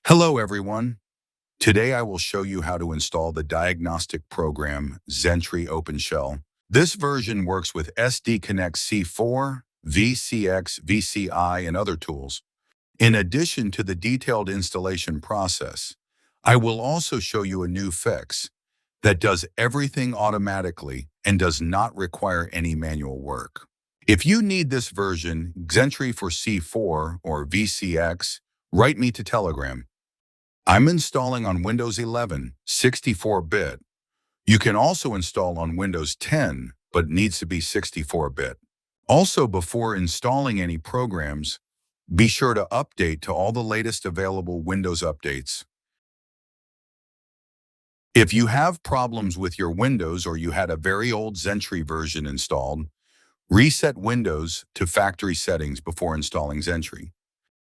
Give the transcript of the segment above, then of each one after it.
Hello everyone. Today I will show you how to install the diagnostic program Xentry OpenShell. This version works with SD Connect C4, VCX, VCI, and other tools. In addition to the detailed installation process, I will also show you a new fix that does everything automatically and does not require any manual work. If you need this version, Xentry for C4 or VCX, write me to Telegram. I'm installing on Windows 11, 64-bit. You can also install on Windows 10, but needs to be 64-bit. Also, before installing any programs, be sure to update to all the latest available Windows updates. If you have problems with your Windows or you had a very old Xentry version installed, reset Windows to factory settings before installing Xentry.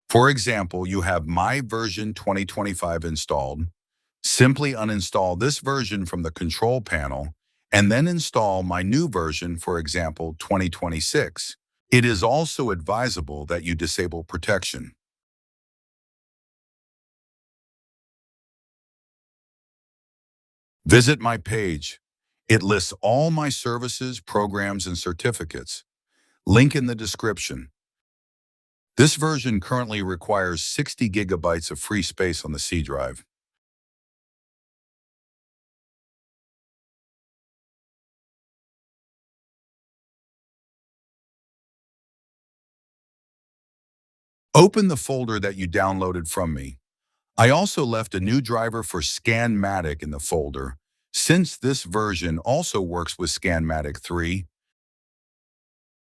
For example, you have my version 2025 installed. Simply uninstall this version from the control panel and then install my new version, for example, 2026. It is also advisable that you disable protection. Visit my page. It lists all my services, programs, and certificates. Link in the description. This version currently requires 60 gigabytes of free space on the C drive. Open the folder that you downloaded from me. I also left a new driver for Scanmatic in the folder, since this version also works with Scanmatic 3.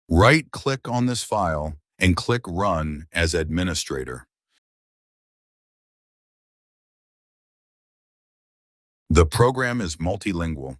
Right-click on this file and click Run as administrator. The program is multilingual.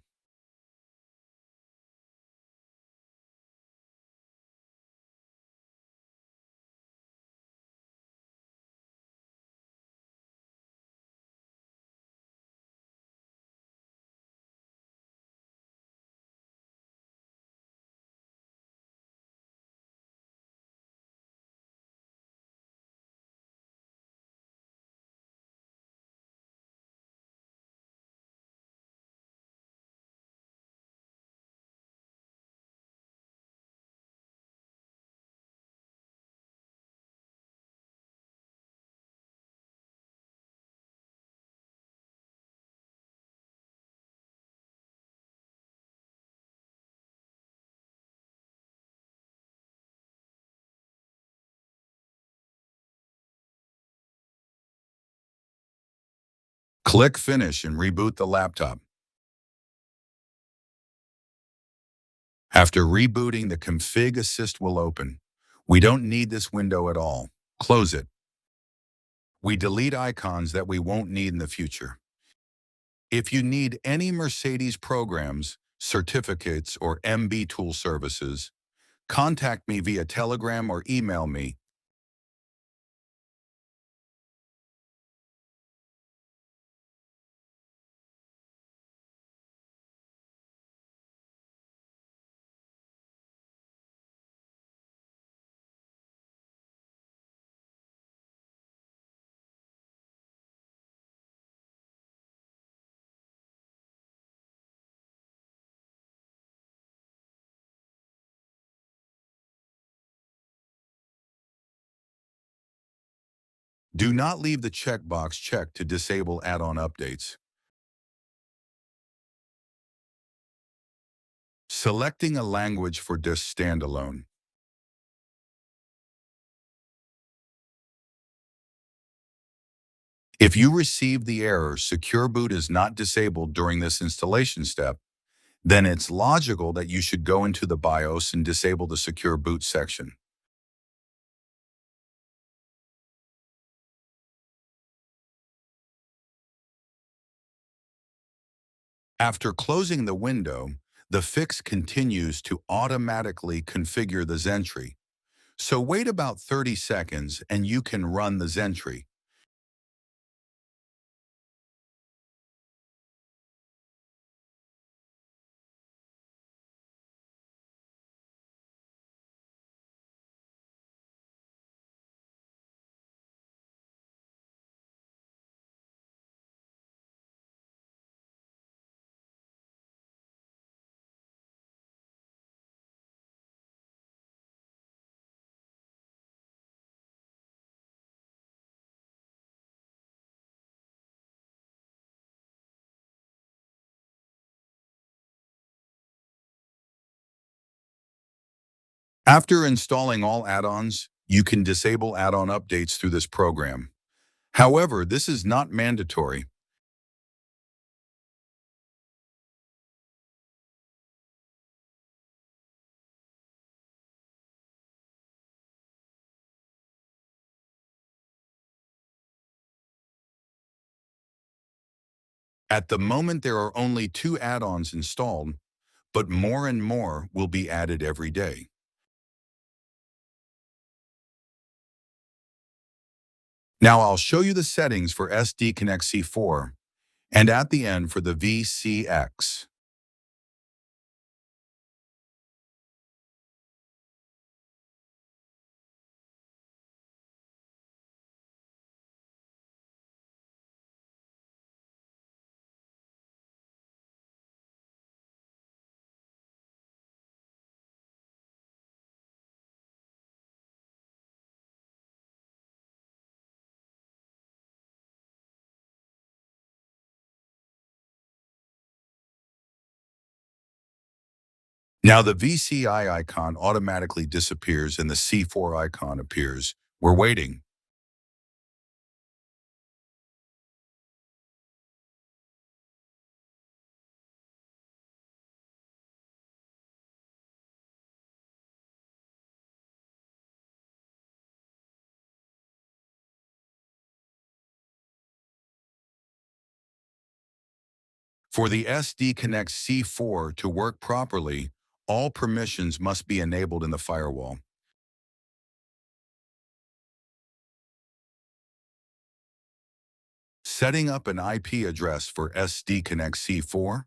Click Finish and reboot the laptop. After rebooting, the Config Assist will open. We don't need this window at all. Close it. We delete icons that we won't need in the future. If you need any Mercedes programs, certificates, or MB tool services, contact me via Telegram or email me. Do not leave the checkbox checked to disable add-on updates. Selecting a language for disk standalone. If you receive the error Secure Boot is not disabled during this installation step, then it's logical that you should go into the BIOS and disable the Secure Boot section. After closing the window, the fix continues to automatically configure the Xentry. So wait about 30 seconds and you can run the Xentry. After installing all add-ons, you can disable add-on updates through this program. However, this is not mandatory. At the moment, there are only 2 add-ons installed, but more and more will be added every day. Now I'll show you the settings for SD Connect C4 and at the end for the VCX. Now the VCI icon automatically disappears and the C4 icon appears. We're waiting. For the SD Connect C4 to work properly, all permissions must be enabled in the firewall. Setting up an IP address for SD Connect C4.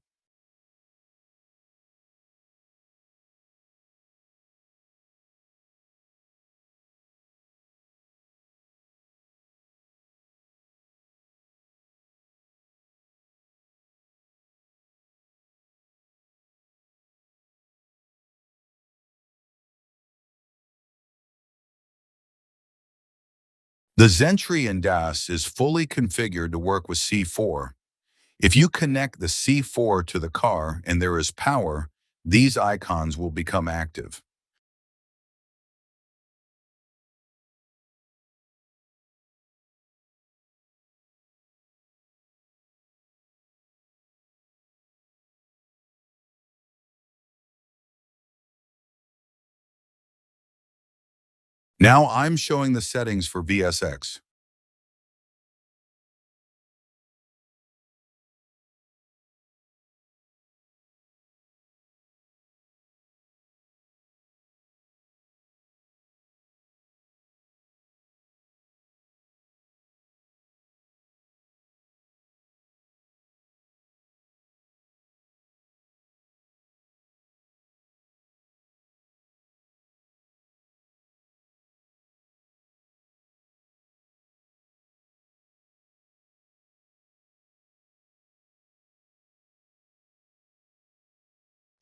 The Xentry in DAS is fully configured to work with C4. If you connect the C4 to the car and there is power, these icons will become active. Now I'm showing the settings for VSX.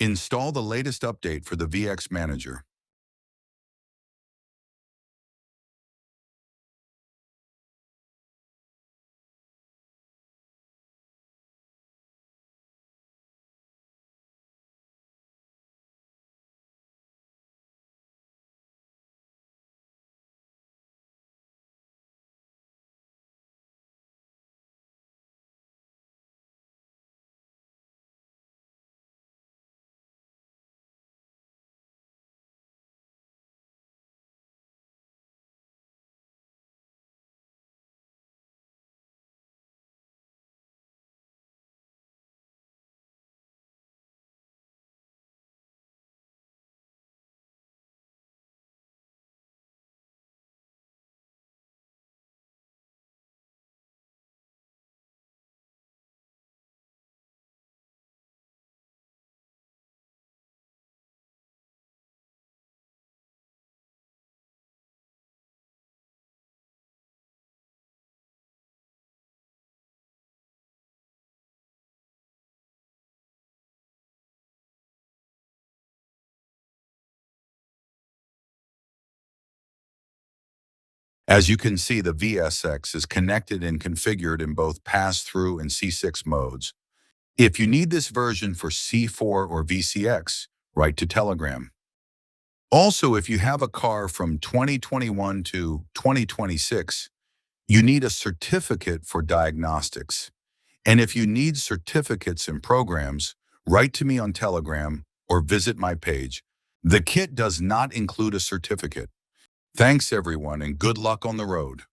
Install the latest update for the VX Manager. As you can see, the VSX is connected and configured in both pass-through and C6 modes. If you need this version for C4 or VCX, write to Telegram. Also, if you have a car from 2021 to 2026, you need a certificate for diagnostics. And if you need certificates and programs, write to me on Telegram or visit my page. The kit does not include a certificate. Thanks everyone and good luck on the road.